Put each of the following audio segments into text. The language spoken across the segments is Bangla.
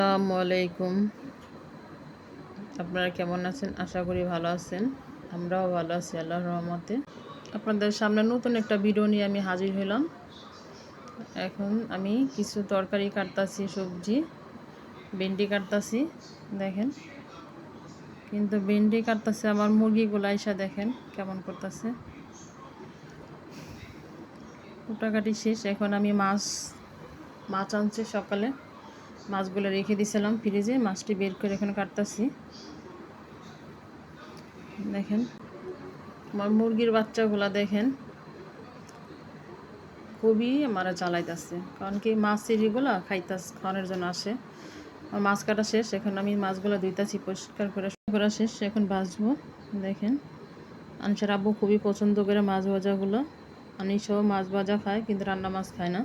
আসসালামু আলাইকুম। আপনারা কেমন আছেন? আশা করি ভালো আছেন। আমরাও ভালো আছি আল্লাহর রহমতে। আপনাদের সামনে নতুন একটা ভিডিও নিয়ে আমি হাজির হলাম। এখন আমি কিছু তরকারি কাটতাছি, সবজি ভেন্ডি কাটতাছি। দেখেন, কিন্তু ভেন্ডি কাটতাছে আমার মুরগিগুলো আইসা দেখেন কেমন করতেছে। কুটাকাটি শেষ। এখন আমি মাছ আনছি সকালে, মাছগুলো রেখে দিয়েছিলাম ফ্রিজে। মাছটি বের করে এখন কাটতাছি। দেখেন আমার মুরগির বাচ্চাগুলা দেখেন খুবই মারা চালাইতেছে, কারণ কি মাছ চিড়িগুলা খাওয়ানোর জন্য আসে। আর মাছ কাটা শেষ, এখন আমি মাছগুলো ধুইতাছি পরিষ্কার করে করা শেষ। এখন ভাজবো। দেখেন আনসার আব্বু খুবই পছন্দ করে মাছ ভাজাগুলো। আমি সব মাছ ভাজা খাই, কিন্তু রান্না মাছ খাই না।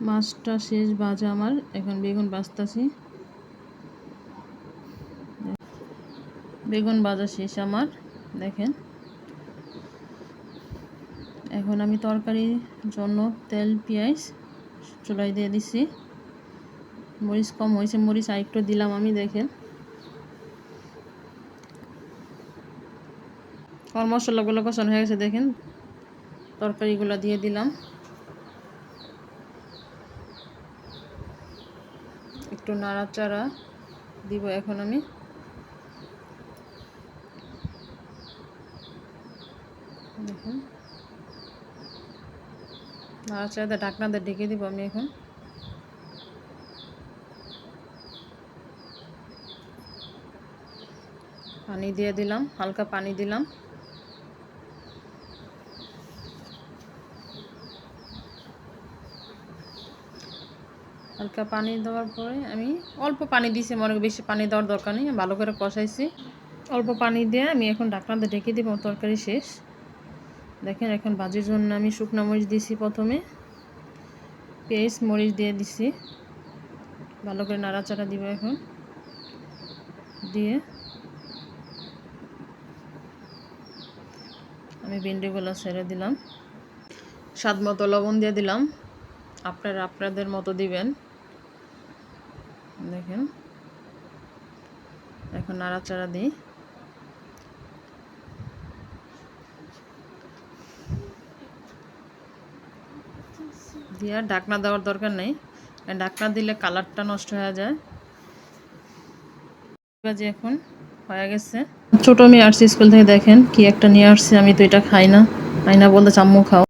মাছটা শেষ ভাজা আমার। এখন বেগুন ভাজতাছি। বেগুন ভাজা শেষ আমার। দেখেন এখন আমি তরকারির জন্য তেল পেঁয়াজ চুলায় দিয়ে দিছি। মরিচ কম হয়েছে, মরিচ আরেকটু দিলাম আমি। দেখেন আর মশলাগুলো কষানো হয়ে গেছে। দেখেন তরকারিগুলো দিয়ে দিলাম, একটু নাড়াচাড়া দিব এখন আমি। দেখেন নাড়াচাড়া ঢাকনা দিয়ে ঢেকে দিব আমি এখন। পানি দিয়ে দিলাম, হালকা পানি দিলাম। হালকা পানি দেওয়ার পরে আমি অল্প পানি দিয়েছি, মনে বেশি পানি দেওয়ার দরকার নেই। ভালো করে কষাইছি, অল্প পানি দিয়ে আমি এখন ঢাকনা দিয়ে ঢেকে দিব। তরকারি শেষ। দেখেন এখন ভাজির জন্য আমি শুকনো মরিচ দিছি, প্রথমে পেঁয়াজ মরিচ দিয়ে দিছি। ভালো করে নাড়াচাড়া দিব এখন। দিয়ে আমি ভেন্ডিগুলো ছেড়ে দিলাম। স্বাদ মতো লবণ দিয়ে দিলাম, আপনারা আপনাদের মতো দিবেন। দেখেন এখন নাড়াচাড়া দিই। দিয়ে ঢাকনা দেওয়ার দরকার নেই, ঢাকনা দিলে কালারটা নষ্ট হয়ে যায়। বাজে এখন হয়ে গেছে। ছোটো মেয়ে আসছে স্কুল থেকে, দেখেন কি একটা নিয়ে আসছে। আমি তো এটা খাই না, বলতে আম্মু খাও।